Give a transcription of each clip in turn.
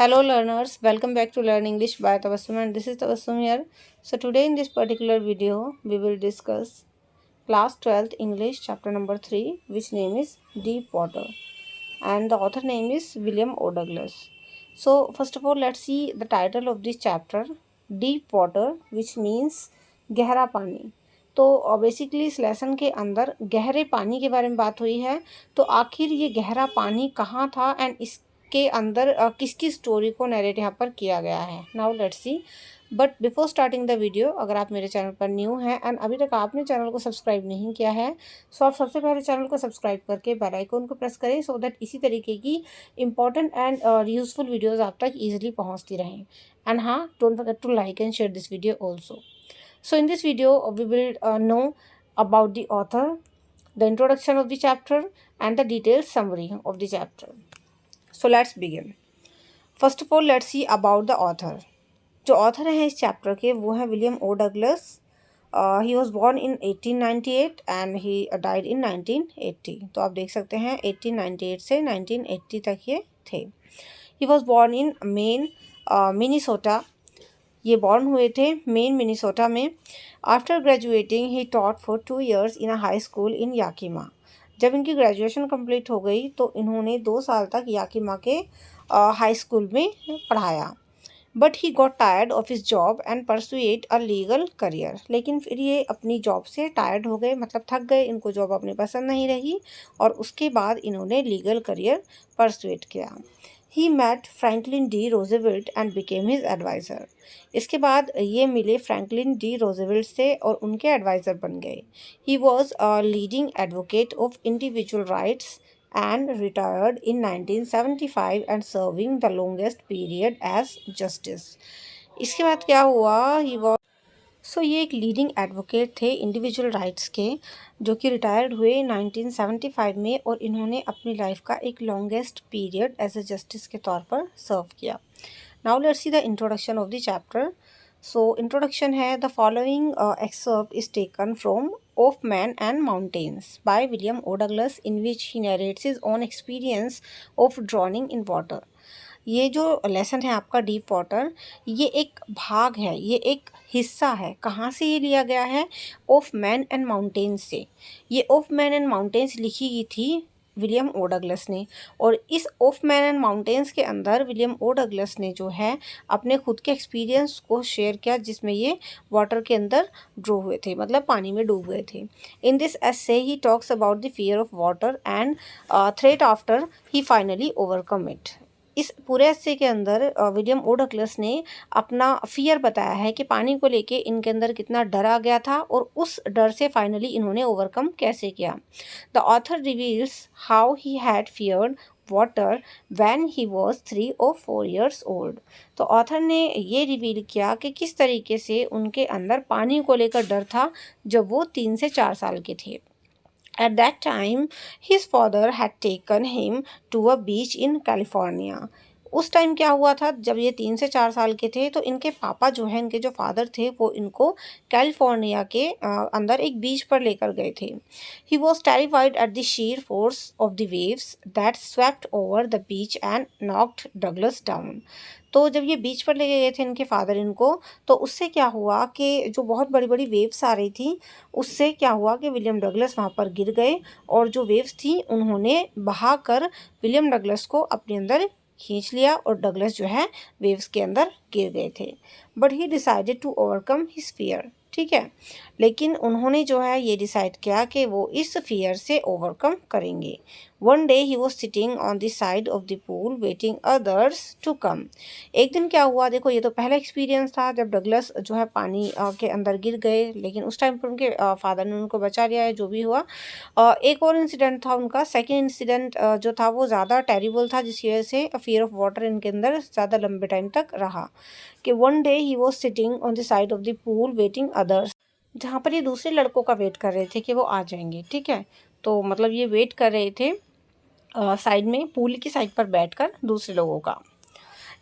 Hello learners, welcome back to Learn English by Tabassum and this is Tabassum here. So today in this particular video, we will discuss class 12th English chapter number 3 which name is Deep Water and the author name is William O. Douglas. So first of all, let's see the title of this chapter, Deep Water, which means गहरा पानी. तो basically इस lesson के अंदर गहरे पानी के बारे में बात हुई है. तो आखिर ये गहरा पानी कहाँ था एंड इसके अंदर किसकी स्टोरी को नरेट यहाँ पर किया गया है. Now let's C. But before starting the video, अगर आप मेरे चैनल पर न्यू हैं एंड अभी तक आपने चैनल को सब्सक्राइब नहीं किया है, सो आप सबसे पहले चैनल को सब्सक्राइब करके बेल आइकन को प्रेस करें सो दैट इसी तरीके की इंपॉर्टेंट एंड यूजफुल वीडियोस आप तक ईजिली पहुंचती रहें. एंड हाँ, don't forget to like and share this video also. So in this video, we will know about the author, the introduction of the chapter and the detailed summary of the chapter. So let's begin. First of all, let's see about the author. जो author हैं इस chapter के वो हैं William O. Douglas. He was born in 1898 and he died in 1980. तो आप देख सकते हैं 1898 से 1980 तक ये थे. He was born in Maine, Minnesota. ये बॉर्न हुए थे मेन मिनीसोटा में. After graduating he taught for 2 years in a high school in Yakima. जब इनकी ग्रेजुएशन कंप्लीट हो गई तो इन्होंने 2 साल तक याकिमा के हाई स्कूल में पढ़ाया. But he got tired of his job and pursued a legal career. लेकिन फिर ये अपनी जॉब से टायर्ड हो गए, मतलब थक गए, इनको जॉब अपनी पसंद नहीं रही और उसके बाद इन्होंने लीगल करियर परसुएट किया. He met Franklin D Roosevelt and became his adviser. इसके बाद ये मिले फ्रैंकलिन डी रोजेवेल्ट से और उनके एडवाइज़र बन गए. He was a leading advocate of individual rights and retired in 1975 and serving the longest period as justice. इसके बाद क्या हुआ, he was ये एक लीडिंग एडवोकेट थे इंडिविजुअल राइट्स के जो कि रिटायर्ड हुए 1975 में और इन्होंने अपनी लाइफ का एक longest period as a justice के तौर पर सर्व किया. Now let's see the introduction of the chapter. So introduction है, the following excerpt is taken from of man and mountains by William O Douglas in which he narrates his own experience of drowning in water. ये जो lesson है आपका deep water, ये एक भाग है, ये एक हिस्सा है. कहाँ से ये लिया गया है? ऑफ मैन एंड माउंटेन्स से. ये ऑफ मैन एंड माउंटेन्स लिखी गई थी विलियम ओ डगलस ने और इस ऑफ मैन एंड माउंटेन्स के अंदर विलियम ओ डगलस ने जो है अपने खुद के एक्सपीरियंस को शेयर किया जिसमें ये वाटर के अंदर ड्रो हुए थे, मतलब पानी में डूब गए थे. In this essay he talks about the fear of water and threat after he finally overcome it. इस पूरे हिस्से के अंदर विलियम ओ डगलस ने अपना फियर बताया है कि पानी को लेके इनके अंदर कितना डर आ गया था और उस डर से फाइनली इन्होंने ओवरकम कैसे किया. The author reveals how he had feared water when he was 3 or 4 years old. तो ऑथर ने ये रिवील किया कि किस तरीके से उनके अंदर पानी को लेकर डर था जब वो 3 से 4 साल के थे. At that time, his father had taken him to a beach in California. उस टाइम क्या हुआ था, जब ये 3 से 4 साल के थे तो इनके पापा जो हैं, इनके जो फादर थे, वो इनको कैलिफोर्निया के अंदर एक बीच पर लेकर गए थे. He was terrified at the sheer force of the waves that swept over the beach and knocked Douglas down. तो जब ये बीच पर लेके गए थे इनके फादर इनको, तो उससे क्या हुआ कि जो बहुत बड़ी बड़ी वेव्स आ रही थी उससे क्या हुआ कि विलियम डगलस वहाँ पर गिर गए और जो वेव्स थी उन्होंने बहा कर विलियम डगलस को अपने अंदर खींच लिया और डगलस जो है वेव्स के अंदर गिर गए थे. But he decided to overcome his fear. ठीक है, लेकिन उन्होंने जो है ये डिसाइड किया कि वो इस फियर से ओवरकम करेंगे. One day he was sitting on the side of the pool waiting others to come. एक दिन क्या हुआ, देखो ये तो पहला एक्सपीरियंस था जब डगलस जो है पानी के अंदर गिर गए, लेकिन उस टाइम पर उनके फादर ने उनको बचा लिया है, जो भी हुआ. एक और इंसिडेंट था उनका, सेकेंड इंसिडेंट जो था वो ज़्यादा टेरिबल था जिसकी वजह से फियर ऑफ वाटर इनके अंदर ज़्यादा लंबे टाइम तक रहा. कि one day he was sitting on the side of the pool waiting others, जहाँ पर ये दूसरे लड़कों का वेट कर रहे थे कि वो आ जाएंगे. ठीक है, तो मतलब ये वेट कर रहे थे साइड में, पूल की साइड पर बैठकर दूसरे लोगों का.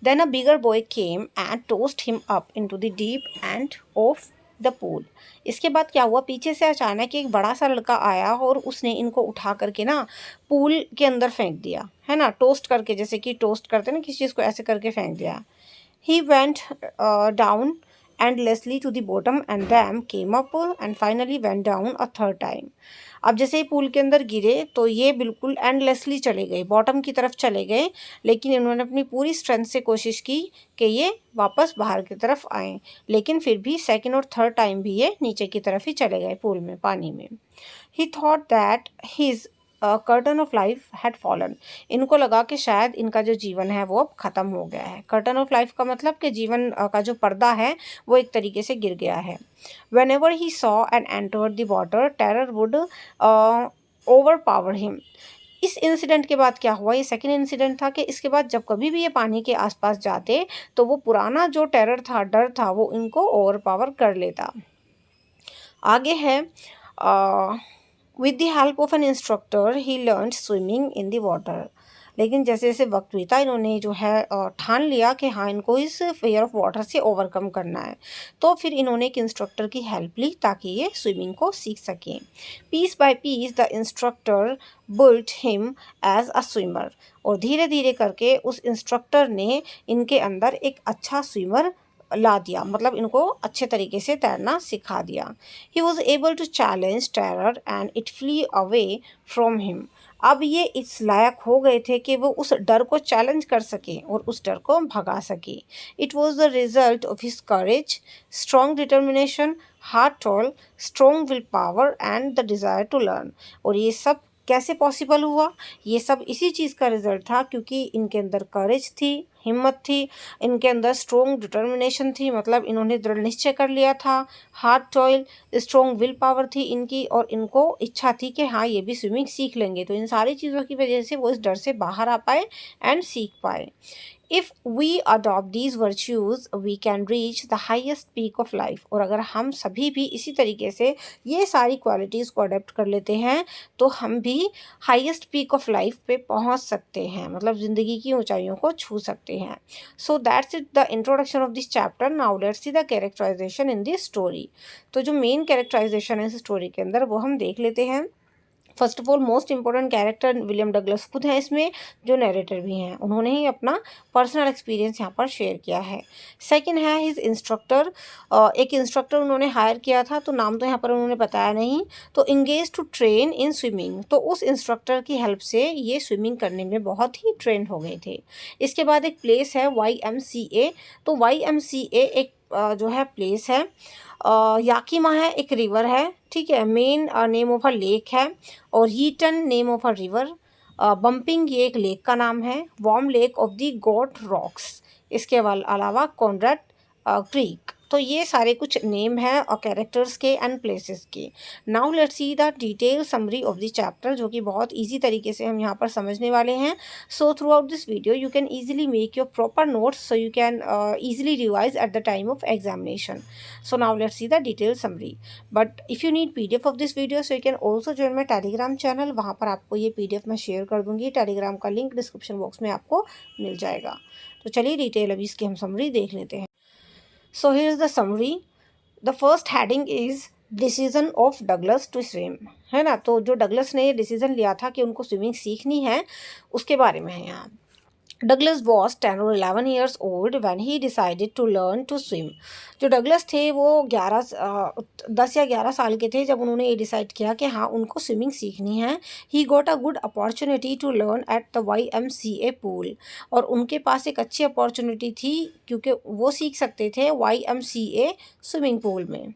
Then a bigger boy came and tossed him up into the deep end of the pool. इसके बाद क्या हुआ, पीछे से अचानक एक बड़ा सा लड़का आया और उसने इनको उठा करके ना पूल के अंदर फेंक दिया, है ना, टोस्ट करके, जैसे कि टोस्ट करते हैं ना किसी चीज़ को, ऐसे करके फेंक दिया। He went down endlessly to the bottom and then came up and finally went down a third time. अब जैसे ही पूल के अंदर गिरे तो ये बिल्कुल एंडलेसली चले गए, बॉटम की तरफ चले गए, लेकिन इन्होंने अपनी पूरी स्ट्रेंथ से कोशिश की कि ये वापस बाहर की तरफ आएँ, लेकिन फिर भी सेकंड और थर्ड टाइम भी ये नीचे की तरफ ही चले गए पूल में, पानी में। He thought that his curtain of life had fallen. इनको लगा कि शायद इनका जो जीवन है वो अब ख़त्म हो गया है। कर्टन ऑफ लाइफ का मतलब कि जीवन का जो पर्दा है वो एक तरीके से गिर गया है। When ever he saw and entered the water terror would over power him. इस इंसिडेंट के बाद क्या हुआ, ये सेकेंड इंसिडेंट था कि इसके बाद जब कभी भी ये पानी के आसपास जाते तो वो पुराना जो टेरर था, डर था, वो इनको ओवर पावर कर लेता। आगे है with the help of N instructor he learn swimming in the water. लेकिन जैसे जैसे वक्त बीता इन्होंने जो है ठान लिया कि हाँ इनको इस फियर ऑफ वाटर से ओवरकम करना है, तो फिर इन्होंने एक इंस्ट्रक्टर की हेल्प ली ताकि ये स्विमिंग को सीख सकें। Piece by piece the instructor built him as a swimmer. और धीरे धीरे करके उस इंस्ट्रक्टर ने इनके अंदर एक अच्छा स्विमर ला दिया, मतलब इनको अच्छे तरीके से तैरना सिखा दिया। He was able to challenge terror and it flee away from him. अब ये इस लायक हो गए थे कि वो उस डर को चैलेंज कर सके और उस डर को भगा सके। It was the result of his courage, strong determination, hard toil, strong will power and the desire to learn. और ये सब कैसे पॉसिबल हुआ, ये सब इसी चीज़ का रिजल्ट था क्योंकि इनके अंदर करेज थी, हिम्मत थी, इनके अंदर स्ट्रॉन्ग डिटर्मिनेशन थी, मतलब इन्होंने दृढ़ निश्चय कर लिया था, hard toil, strong will power थी इनकी, और इनको इच्छा थी कि हाँ ये भी स्विमिंग सीख लेंगे। तो इन सारी चीज़ों की वजह से वो इस डर से बाहर आ पाए एंड सीख पाए। If we adopt these virtues we can reach the highest peak of life. और अगर हम सभी भी इसी तरीके से ये सारी क्वालिटीज़ को अडॉप्ट कर लेते हैं तो हम भी हाईएस्ट पीक ऑफ लाइफ पे पहुंच सकते हैं, मतलब ज़िंदगी की ऊंचाइयों को छू सकते हैं। So that's it the introduction of this chapter. Now let's see the characterization in this story. तो जो मेन कैरेक्टराइजेशन है इस स्टोरी के अंदर वो हम देख लेते हैं। First of all most important character William Douglas खुद हैं इसमें, जो नरेटर भी हैं, उन्होंने ही अपना पर्सनल एक्सपीरियंस यहाँ पर शेयर किया है। सेकंड है हिज इंस्ट्रक्टर, एक इंस्ट्रक्टर उन्होंने हायर किया था, तो नाम तो यहाँ पर उन्होंने बताया नहीं। तो engage to train in swimming, तो उस इंस्ट्रक्टर की हेल्प से ये स्विमिंग करने में बहुत ही ट्रेन हो गए थे। इसके बाद एक प्लेस है YMCA, तो YMCA एक जो है प्लेस है। याकीमा है एक रिवर है, ठीक है, main name of a lake है, और Heaton name of a river, bumping ये एक लेक का नाम है, warm lake of the God rocks, इसके अलावा कॉन्ड्रेट क्रीक। तो ये सारे कुछ नेम हैं और कैरेक्टर्स के एंड प्लेसेस के। Now let's see the detail summary of the chapter, जो कि बहुत इजी तरीके से हम यहाँ पर समझने वाले हैं। So through out this video you can easily make your proper notes, so you can easily revise at the time of examination. So now let's see the detail summary. But if you need PDF of this video so you can also join my Telegram channel. वहाँ पर आपको ये PDF मैं share कर दूँगी, Telegram का link description box में आपको मिल जाएगा। तो चलिए डिटेल अभी इसकी हम समरी देख लेते हैं। So here is the summary. The first heading is decision of Douglas to swim, है ना। तो जो डगलस ने ये डिसीजन लिया था कि उनको स्विमिंग सीखनी है उसके बारे में है यहाँ। Douglas was 10 or 11 years old when he decided to learn to swim. जो डगलस थे वो 10 या 11 साल के थे जब उन्होंने ये डिसाइड किया कि हाँ उनको स्विमिंग सीखनी है। He got a good opportunity to learn at the YMCA pool, और उनके पास एक अच्छी अपॉर्चुनिटी थी क्योंकि वो सीख सकते थे YMCA स्विमिंग पूल में।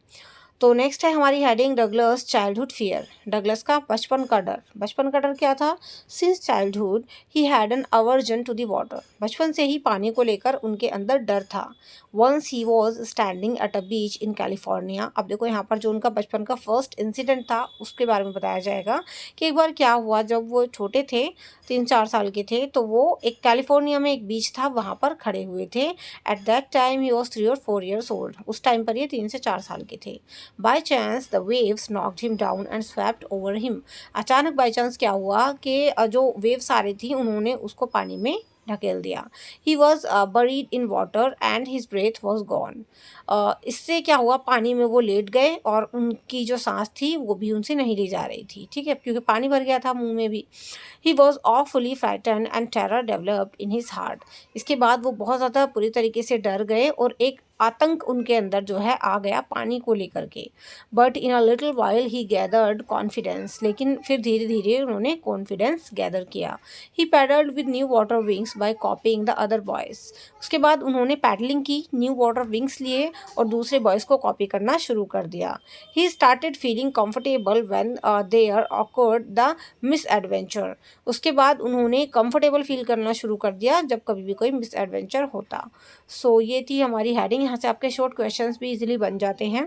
तो नेक्स्ट है हमारी heading Douglas childhood fear. Douglas का बचपन का डर। बचपन का डर क्या था? Since childhood he had an aversion to the water. बचपन से ही पानी को लेकर उनके अंदर डर था। Once he was standing at a beach in California. अब देखो यहाँ पर जो उनका बचपन का फर्स्ट इंसिडेंट था उसके बारे में बताया जाएगा कि एक बार क्या हुआ जब वो छोटे थे, 3-4 साल के थे, तो वो एक कैलिफोर्निया में एक बीच था वहाँ पर खड़े हुए थे। At that time he was 3 or 4 years old. उस टाइम पर ये 3 से 4 साल के थे। By chance the waves knocked him down and swept over him. अचानक बाई चांस क्या हुआ कि जो वेव्स आ रही थी उन्होंने उसको पानी में ढकेल दिया। He was buried in water and his breath was gone. इससे क्या हुआ, पानी में वो लेट गए और उनकी जो सांस थी वो भी उनसे नहीं ली जा रही थी, ठीक है, क्योंकि पानी भर गया था मुंह में भी। He was awfully frightened and terror developed in his heart। इसके बाद वो बहुत ज़्यादा पूरी तरीके से डर गए और एक आतंक उनके अंदर जो है आ गया पानी को लेकर के। But in a little while he gathered confidence, लेकिन फिर धीरे धीरे उन्होंने कॉन्फिडेंस गैदर किया। He paddled with new water wings by copying the other boys. उसके बाद उन्होंने पैडलिंग की, न्यू वाटर विंग्स लिए और दूसरे बॉयज़ को कॉपी करना शुरू कर दिया। He started feeling comfortable when there occurred the misadventure. उसके बाद उन्होंने कंफर्टेबल फील करना शुरू कर दिया जब कभी भी कोई मिस एडवेंचर होता। सो ये थी हमारी हेडिंग। यहाँ से आपके शॉर्ट क्वेश्चंस भी इजीली बन जाते हैं।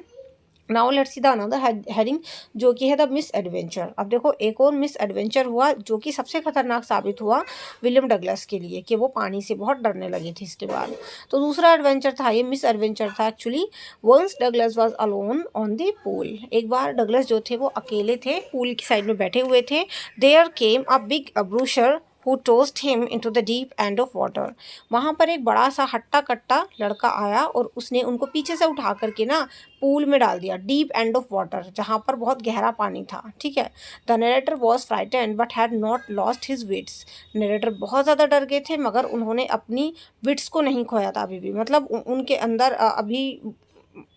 Now let's see the another heading जो कि है द मिस एडवेंचर। अब देखो एक और मिस एडवेंचर हुआ जो कि सबसे खतरनाक साबित हुआ विलियम डगलस के लिए, कि वो पानी से बहुत डरने लगे थे इसके बाद। तो दूसरा एडवेंचर था, ये मिस एडवेंचर था actually. Once Douglas was alone on the pool. एक बार डगलस जो थे वो अकेले थे, पूल की साइड में बैठे हुए थे। There came a big bruiser who tossed him into the deep end of water। वहाँ पर एक बड़ा सा हट्टा कट्टा लड़का आया और उसने उनको पीछे से उठा करके ना पूल में डाल दिया, डीप एंड ऑफ वाटर, जहाँ पर बहुत गहरा पानी था, ठीक है। The narrator was frightened but had not lost his wits. Narrator बहुत ज़्यादा डर गए थे मगर उन्होंने अपनी विट्स को नहीं खोया था अभी भी, मतलब उनके अंदर अभी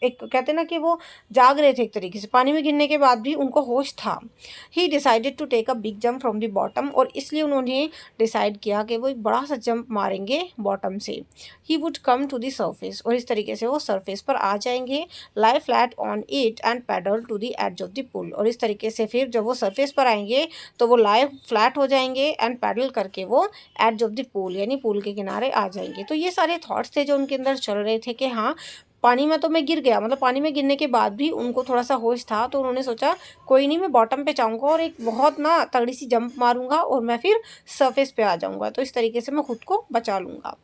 एक कहते ना कि वो जाग रहे थे एक तरीके से, पानी में गिरने के बाद भी उनको होश था। He decided to take a big jump from the bottom, और इसलिए उन्होंने डिसाइड किया कि वो एक बड़ा सा जंप मारेंगे बॉटम से। He would come to the surface, और इस तरीके से वो सरफेस पर आ जाएंगे। Lie flat on it and paddle to the edge of the pool, और इस तरीके से फिर जब वो सरफेस पर आएंगे तो वो लाई फ्लैट हो जाएंगे एंड पैडल करके वो एज ऑफ द पूल यानी पूल के किनारे आ जाएंगे। तो ये सारे थॉट्स थे जो उनके अंदर चल रहे थे कि हाँ पानी में तो मैं गिर गया, मतलब पानी में गिरने के बाद भी उनको थोड़ा सा होश था, तो उन्होंने सोचा कोई नहीं, मैं बॉटम पे जाऊंगा और एक बहुत ना तगड़ी सी जंप मारूंगा और मैं फिर सरफेस पे आ जाऊंगा, तो इस तरीके से मैं खुद को बचा लूँगा।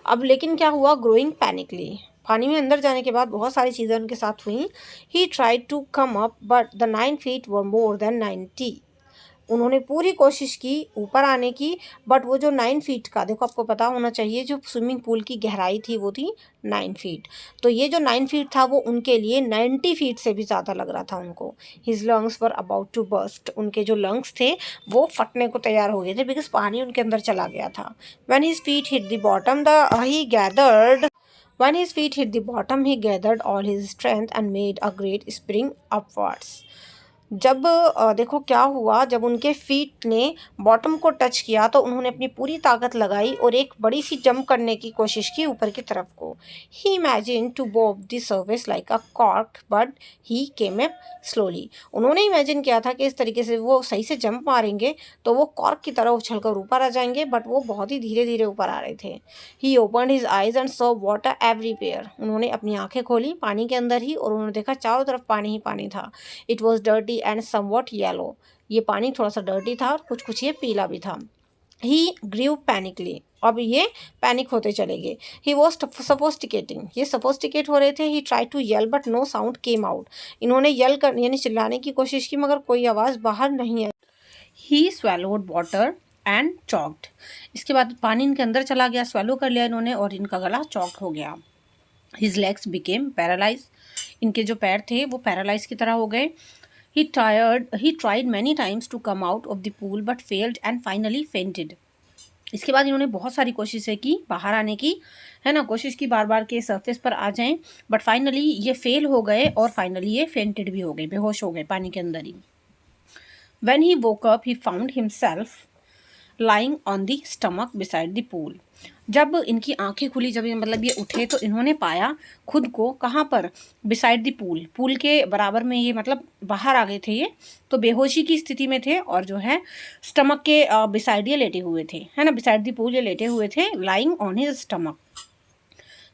अब लेकिन क्या हुआ, ग्रोइंग पैनिकली, पानी में अंदर जाने के बाद बहुत सारी चीज़ें उनके साथ हुई। He tried to come up but the 9 feet were more than 90। उन्होंने पूरी कोशिश की ऊपर आने की, बट वो जो 9 फीट का, देखो आपको पता होना चाहिए जो स्विमिंग पूल की गहराई थी वो थी 9 फीट। तो ये जो 9 फीट था वो उनके लिए 90 फीट से भी ज़्यादा लग रहा था उनको। His lungs were about to burst, उनके जो लंग्स थे वो फटने को तैयार हो गए थे बिकॉज पानी उनके अंदर चला गया था। When his feet hit the bottom he gathered When his feet hit the bottom, he gathered all his strength and made a great spring upwards। जब देखो क्या हुआ, जब उनके फीट ने बॉटम को टच किया तो उन्होंने अपनी पूरी ताकत लगाई और एक बड़ी सी जंप करने की कोशिश की ऊपर की तरफ को। He imagine to bob the surface like a cork but he came up slowly. उन्होंने इमेजिन किया था कि इस तरीके से वो सही से जंप मारेंगे तो वो कॉर्क की तरह उछल कर ऊपर आ जाएंगे, बट वो बहुत ही धीरे धीरे ऊपर आ रहे थे। He opened his eyes and saw water everywhere. उन्होंने अपनी आंखें खोली पानी के अंदर ही और उन्होंने देखा चारों तरफ पानी ही पानी था। It was dirty and somewhat yellow. ये पानी थोड़ा सा डर्टी था और कुछ कुछ ये पीला भी था। ही ग्रीव पैनिकली, अब ये पैनिक होते चले गए। ही वॉज सफोस्टिकेटिंग, ये सफोस्टिकेट हो रहे थे। He tried to yell but no sound came out. इन्होंने यल कर यानी चिल्लाने की कोशिश की मगर कोई आवाज़ बाहर नहीं आई। ही स्वेलोड वाटर एंड चॉक्ड, इसके बाद पानी इनके अंदर चला गया, स्वेलो कर लिया इन्होंने और इनका गला चॉक हो गया। हिज लेग्स बिकेम पैरालाइज, इनके जो पैर थे वो पैरालाइज की तरह हो गए। He tried many times to come out of the pool but failed and finally fainted। इसके बाद इन्होंने बहुत सारी कोशिशें की बाहर आने की, है ना, कोशिश की बार बार के सरफेस पर आ जाएं, बट फाइनली ये फेल हो गए और फाइनली ये फेंटेड भी हो गए, बेहोश हो गए पानी के अंदर ही। When he woke up, he found himself lying on the stomach beside the pool। जब इनकी आंखें खुली, जब मतलब ये उठे तो इन्होंने पाया खुद को कहाँ पर, बिसाइड द पूल, पूल के बराबर में, ये मतलब बाहर आ गए थे ये, तो बेहोशी की स्थिति में थे और जो है स्टमक के बिसाइड ये लेटे हुए थे, है ना, बिसाइड द पूल ये लेटे हुए थे, lying on his stomach.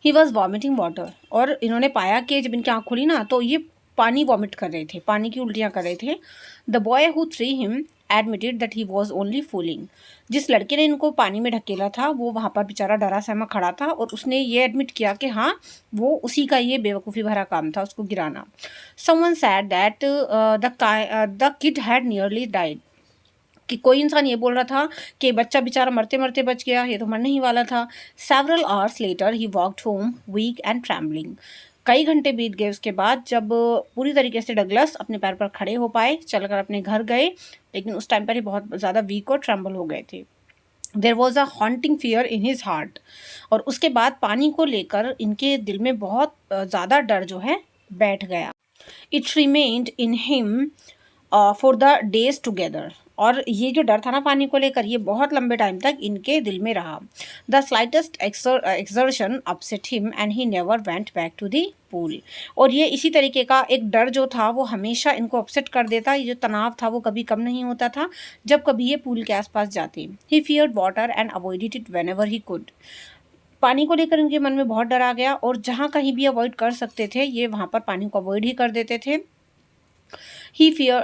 He was vomiting water, और इन्होंने पाया कि जब इनकी आँख खुली ना तो ये पानी वॉमिट कर रहे थे, पानी की उल्टियाँ कर रहे थे। The boy who three him admitted that he was only fooling, जिस लड़के ने इनको पानी में ढकेला था वो वहाँ पर बेचारा डरा सहमा खड़ा था और उसने ये एडमिट किया कि हाँ वो उसी का ये बेवकूफ़ी भरा काम था उसको गिराना। Someone sad that the kid had nearly died, कि कोई इंसान ये बोल रहा था कि बच्चा बेचारा मरते मरते बच गया, ये तो मरने ही वाला था। Several hours later he walked home weak and trembling. कई घंटे बीत गए उसके बाद जब पूरी तरीके से डगलस अपने पैर पर खड़े हो पाए, चलकर अपने घर गए, लेकिन उस टाइम पर ही बहुत ज़्यादा वीक और ट्रैम्बल हो गए थे। There was a haunting fear in his heart. और उसके बाद पानी को लेकर इनके दिल में बहुत ज़्यादा डर जो है बैठ गया। It remained in him for the days together. और ये जो डर था ना पानी को लेकर, ये बहुत लंबे टाइम तक इनके दिल में रहा। The slightest exertion upset him and he never went back to the pool. और ये इसी तरीके का एक डर जो था वो हमेशा इनको अपसेट कर देता। ये जो तनाव था वो कभी कम नहीं होता था जब कभी ये पूल के आसपास जाते। He feared water and avoided it whenever he could. पानी को लेकर इनके मन में बहुत डर आ गया और जहाँ कहीं भी अवॉइड कर सकते थे ये वहाँ पर पानी को अवॉइड ही कर देते थे। He fear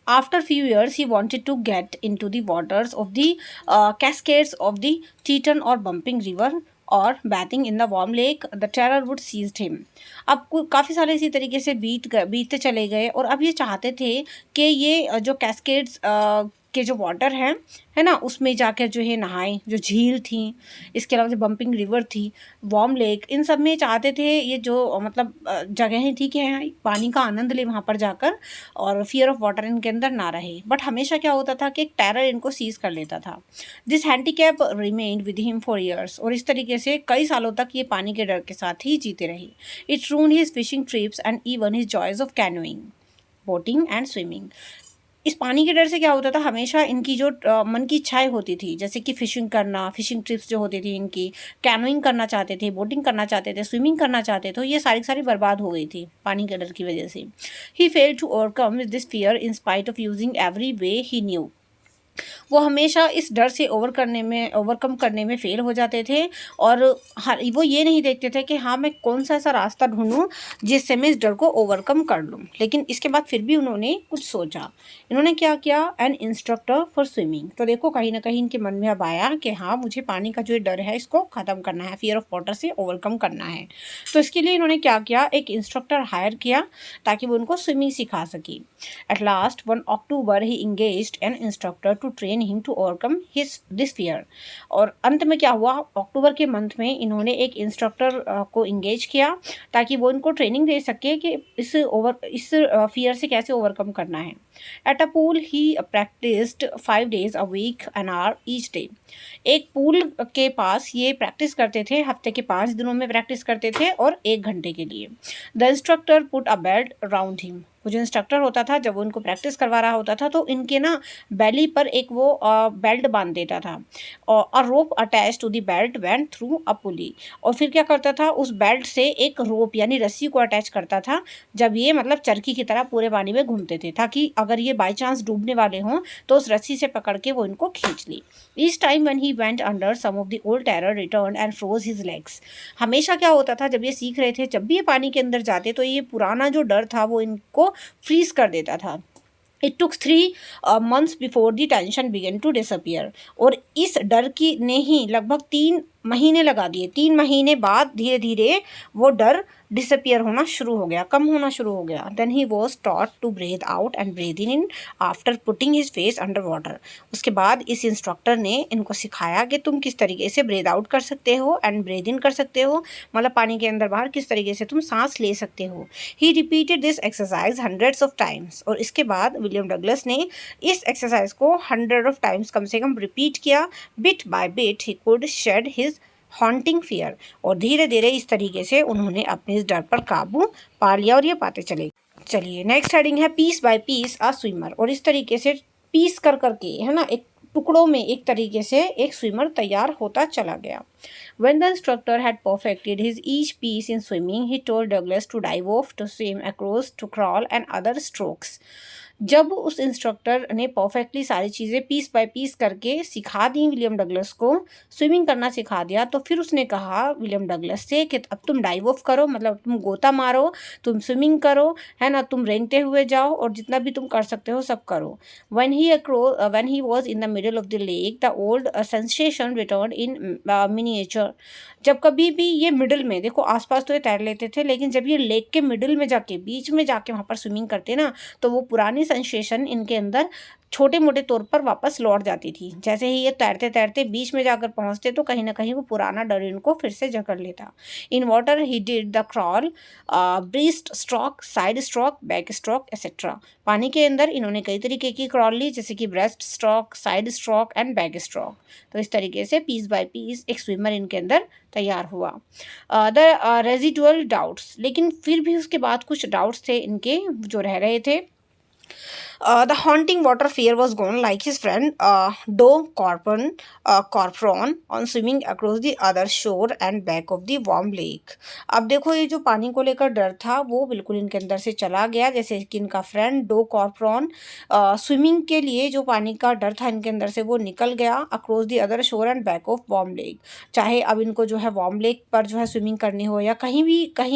after few years he wanted to get into the waters of the cascades of the Teton or bumping river और bathing in the warm lake, the terror would seized him। अब काफ़ी सारे इसी तरीके से बीतते चले गए और अब ये चाहते थे कि ये जो कैस्केड्स के जो वाटर हैं है ना, उसमें जाकर जो है नहाएं, जो झील थी, इसके अलावा जो बम्पिंग रिवर थी, वार्म लेक, इन सब में चाहते थे ये जो मतलब जगहें थी कि हाँ, पानी का आनंद ले वहाँ पर जाकर और फियर ऑफ वाटर इनके अंदर ना रहे। बट हमेशा क्या होता था कि एक टेरर इनको सीज कर लेता था। This handicap remained with him for years. और इस तरीके से कई सालों तक ये पानी के डर के साथ ही जीते रहे। It ruined his fishing trips and even his joys of canoeing, boating and swimming. इस पानी के डर से क्या होता था, हमेशा इनकी जो मन की इच्छाएं होती थी, जैसे कि फिशिंग करना, फिशिंग ट्रिप्स जो होती थी इनकी, कैनोइंग करना चाहते थे, बोटिंग करना चाहते थे, स्विमिंग करना चाहते थे, तो ये सारी सारी बर्बाद हो गई थी पानी के डर की वजह से। He failed to overcome with this fear in spite of using every way he knew. वो हमेशा इस डर से ओवरकम करने में फेल हो जाते थे और वो ये नहीं देखते थे कि हाँ मैं कौन सा ऐसा रास्ता ढूंढूं जिससे मैं इस डर को ओवरकम कर लूं। लेकिन इसके बाद फिर भी उन्होंने कुछ सोचा। इन्होंने क्या किया, एन इंस्ट्रक्टर फॉर स्विमिंग। तो देखो कहीं ना कहीं इनके मन में अब आया कि हाँ मुझे पानी का जो डर है इसको ख़त्म करना है, फियर ऑफ वाटर से ओवरकम करना है। तो इसके लिए इन्होंने क्या किया, एक इंस्ट्रक्टर हायर किया ताकि वो उनको स्विमिंग सिखा सके। At last 1 October he engaged an instructor to train him to overcome this fear. और अंत में क्या हुआ, अक्टूबर के मंथ में इन्होंने एक इंस्ट्रक्टर को इंगेज किया ताकि वो इनको ट्रेनिंग दे सके कि इस फियर से कैसे ओवरकम करना है। At a pool he practiced 5 days a week an hour each day. एक पूल के पास ये प्रैक्टिस करते थे, हफ्ते के 5 दिनों में प्रैक्टिस करते थे और 1 घंटे के लिए। The instructor put a belt around him. वो जो इंस्ट्रक्टर होता था जब वो उनको प्रैक्टिस करवा रहा होता था तो इनके ना बेली पर एक वो बेल्ट बांध देता था और a rope attach to the belt went through a pulley. और फिर क्या करता था, उस बेल्ट से एक रोप यानी रस्सी को अटैच करता था जब ये मतलब चरखी की तरह पूरे पानी में घूमते थे, ताकि अगर ये बाई चांस डूबने वाले हों तो उस रस्सी से पकड़ के वो इनको खींच ली। Each time when he went under some of the old terror return and froze his legs. हमेशा क्या होता था जब ये सीख रहे थे, जब भी ये पानी के अंदर जाते तो ये पुराना जो डर था वो इनको फ्रीज कर देता था। It took 3 months before the tension began to disappear. और इस डर की ने ही लगभग 3 महीने लगा दिए। 3 महीने बाद धीरे धीरे वो डर डिसअपियर होना शुरू हो गया, कम होना शुरू हो गया। Then he was taught to breathe out and breathe in after putting his face under water. उसके बाद इस इंस्ट्रक्टर ने इनको सिखाया कि तुम किस तरीके से ब्रीथ आउट कर सकते हो एंड ब्रीथ इन कर सकते हो, मतलब पानी के अंदर बाहर किस तरीके से तुम सांस ले सकते हो। He repeated this exercise hundreds of times. और इसके बाद विलियम डगलस ने इस एक्सरसाइज को 100 of times कम से कम रिपीट किया। Bit by bit he could shed his haunting fear. और धीरे धीरे इस तरीके से उन्होंने अपने इस डर पर काबू पा लिया और ये पाते चले। चलिए नेक्स्ट हेडिंग है piece by piece a swimmer. और इस तरीके से पीस कर करके है ना, एक टुकड़ों में एक तरीके से एक स्विमर तैयार होता चला गया। When the instructor had perfected his each piece in swimming, he told Douglas to dive off, to swim across, to crawl and other strokes. जब उस इंस्ट्रक्टर ने परफेक्टली सारी चीज़ें पीस बाय पीस करके सिखा दी विलियम डगलस को, swimming करना सिखा दिया, तो फिर उसने कहा विलियम डगलस से कि अब तुम डाइव ऑफ करो, मतलब तुम गोता मारो, तुम स्विमिंग करो, है ना, तुम रेंगते हुए जाओ और जितना भी तुम कर सकते हो सब करो। when he was in the middle of the lake, the old sensation returned in miniature। जब कभी भी ये मिडिल में, देखो आसपास तो ये तैर लेते थे, लेकिन जब ये लेक के मिडिल में जाके, बीच में जाके वहाँ पर स्विमिंग करते ना, तो वो पुरानी पुरानी सेंसेशन इनके अंदर छोटे मोटे तौर पर वापस लौट जाती थी। जैसे ही ये तैरते तैरते बीच में जाकर पहुंचते तो कहीं ना कहीं वो पुराना डर इनको फिर से जकड़ लेता। In water he did the crawl, breast stroke, side stroke, back stroke etcetera. पानी के अंदर इन्होंने कई तरीके की क्रॉल ली, जैसे कि breast stroke, side stroke and back stroke. तो इस तरीके से पीस बाय पीस एक स्विमर इनके अंदर तैयार हुआ। द रेजिडुअल डाउट्स, लेकिन फिर भी उसके बाद कुछ डाउट्स थे इनके जो रह रहे थे। The haunting water fear was gone, like his friend Do Corpron on swimming across the other shore and back of the warm lake. अब देखो ये जो पानी को लेकर डर था वो बिल्कुल इनके अंदर से चला गया, जैसे कि इनका फ्रेंड डो कॉर्प्रॉन स्विमिंग के लिए जो पानी का डर था इनके अंदर से वो निकल गया अक्रॉस दी अदर शोर and back of warm lake. चाहे अब इनको जो है वार्म लेक पर जो है स्विमिंग करनी हो या कहीं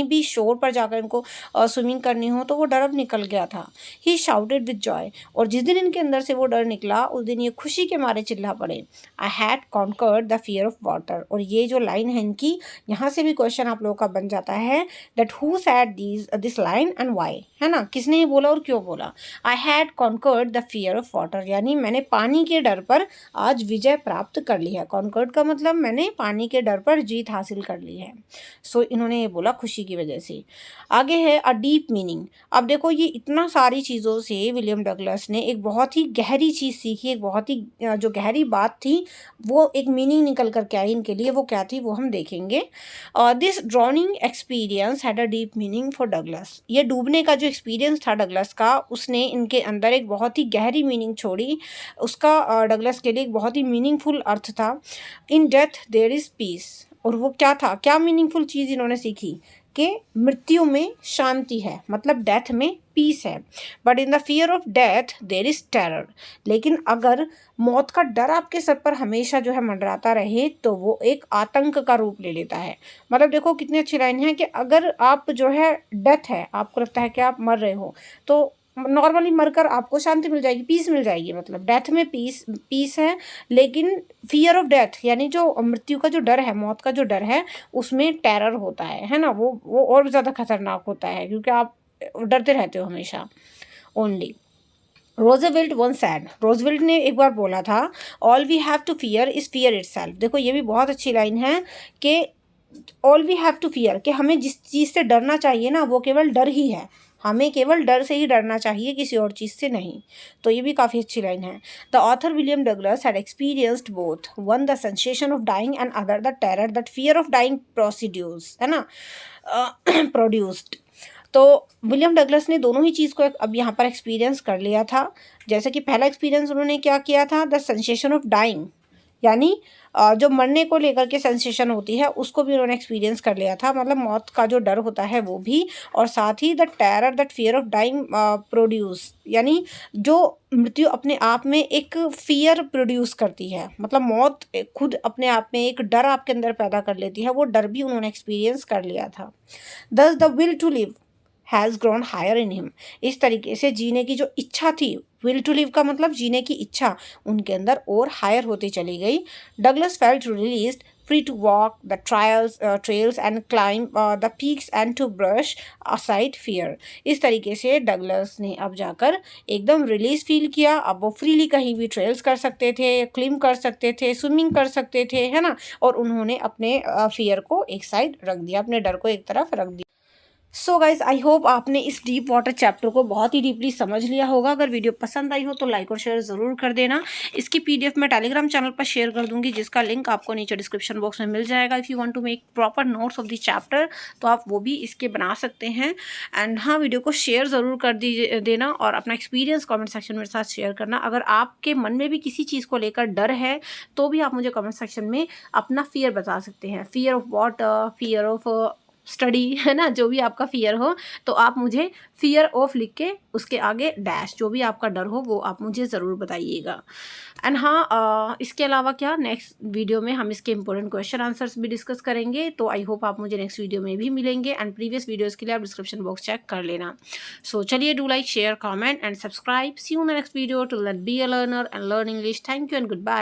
भी शोर पर जाकर इनको स्विमिंग करनी हो, तो वो डर अब निकल गया था। ही शाउटेड विद जॉय, और जिस दिन इनके अंदर से वो डर निकला उस दिन ये खुशी के मारे चिल्ला पड़े, I had conquered the fear of water. और ये जो लाइन है इनकी, यहाँ से भी क्वेश्चन आप लोगों का बन जाता है that who said this line and why, है ना, किसने ये बोला और क्यों बोला। I had conquered the fear of water, यानी मैंने पानी के डर पर आज विजय प्राप्त कर ली है। कॉन्कर्ड का मतलब मैंने पानी के डर पर जीत हासिल कर ली है। सो इन्होंने ये बोला खुशी की वजह से। आगे है अ डीप मीनिंग। अब देखो ये इतना सारी चीज़ों से विलियम डगलस ने एक बहुत ही गहरी चीज़ सीखी, एक बहुत ही जो गहरी बात थी वो एक मीनिंग निकल कर के आई इनके लिए। वो क्या थी वो हम देखेंगे। This drowning experience had a deep meaning for Douglas. ये डूबने का जो एक्सपीरियंस था डगलस का, उसने इनके अंदर एक बहुत ही गहरी मीनिंग छोड़ी। उसका डगलस के लिए एक बहुत ही मीनिंगफुल अर्थ था। In death there is peace. और वो क्या था, क्या मीनिंगफुल चीज़ इन्होंने सीखी कि मृत्यु में शांति है, मतलब डेथ में पीस है। But in the fear of death there is terror. लेकिन अगर मौत का डर आपके सर पर हमेशा जो है मंडराता रहे तो वो एक आतंक का रूप ले लेता है। मतलब देखो कितनी अच्छी लाइन है कि अगर आप जो है डेथ है, आपको लगता है कि आप मर रहे हो, तो नॉर्मली मरकर आपको शांति मिल जाएगी, पीस मिल जाएगी, मतलब डेथ में पीस है। लेकिन फियर ऑफ डेथ यानी जो मृत्यु का जो डर है, मौत का जो डर है, उसमें टेरर होता है ना, वो और ज़्यादा खतरनाक होता है क्योंकि आप डरते रहते हो हमेशा only. Roosevelt once said, Roosevelt ने एक बार बोला था all we have to fear is fear itself. देखो ये भी बहुत अच्छी लाइन है कि all we have to fear, कि हमें जिस चीज़ से डरना चाहिए ना वो केवल डर ही है, हमें केवल डर से ही डरना चाहिए, किसी और चीज़ से नहीं। तो ये भी काफ़ी अच्छी लाइन है। The author William Douglas had experienced both, one the sensation of dying and other the terror that fear of dying produces, है ना, प्रोड्यूस्ड। तो विलियम डगलस ने दोनों ही चीज़ को अब यहाँ पर एक्सपीरियंस कर लिया था। जैसे कि पहला एक्सपीरियंस उन्होंने क्या किया था, द सेंसेशन ऑफ डाइंग, यानी जो मरने को लेकर के सेंसेशन होती है उसको भी उन्होंने एक्सपीरियंस कर लिया था, मतलब मौत का जो डर होता है वो भी। और साथ ही the terror that fear of dying produce, यानी जो मृत्यु अपने आप में एक फियर प्रोड्यूस करती है, मतलब मौत खुद अपने आप में एक डर आपके अंदर पैदा कर लेती है, वो डर भी उन्होंने एक्सपीरियंस कर लिया था। Thus the will to live has grown higher in him. इस तरीके से जीने की जो इच्छा थी, विल टू लिव का मतलब जीने की इच्छा, उनके अंदर और हायर होती चली गई। Douglas felt released, free to walk the trails and climb the peaks and to brush aside fear। इस तरीके से डगलस ने अब जाकर एकदम रिलीज फील किया। अब वो फ्रीली कहीं भी ट्रेल्स कर सकते थे, क्लिम कर सकते थे, स्विमिंग कर सकते थे, है ना। और उन्होंने अपने फियर को एक साइड रख दिया, अपने डर को एक तरफ रख दिया। सो गाइज आई होप आपने इस डीप वाटर चैप्टर को बहुत ही डीपली समझ लिया होगा। अगर वीडियो पसंद आई हो तो लाइक और शेयर ज़रूर कर देना। इसकी पीडीएफ मैं टेलीग्राम चैनल पर शेयर कर दूंगी, जिसका लिंक आपको नीचे डिस्क्रिप्शन बॉक्स में मिल जाएगा। If you want to make proper notes of the chapter तो आप वो भी इसके बना सकते हैं। एंड हाँ, वीडियो को शेयर ज़रूर कर देना और अपना एक्सपीरियंस कॉमेंट सेक्शन मेरे साथ शेयर करना। अगर आपके मन में भी किसी चीज़ को लेकर डर है तो भी आप मुझे कॉमेंट सेक्शन में अपना फियर बता सकते हैं। Fear of water, fear of study, है ना, जो भी आपका फियर हो तो आप मुझे फियर ऑफ लिख के उसके आगे डैश, जो भी आपका डर हो वो आप मुझे ज़रूर बताइएगा। एंड हाँ, इसके अलावा क्या नेक्स्ट वीडियो में हम इसके इंपॉर्टेंट क्वेश्चन आंसर्स भी डिस्कस करेंगे। तो आई होप आप मुझे नेक्स्ट वीडियो में भी मिलेंगे। एंड प्रीवियस वीडियोज़ के लिए आप डिस्क्रिप्शन बॉक्स चेक कर लेना। सो चलिए, do like, share, comment and subscribe. See you in the next video. To let be a learner and learn English. Thank you and good bye.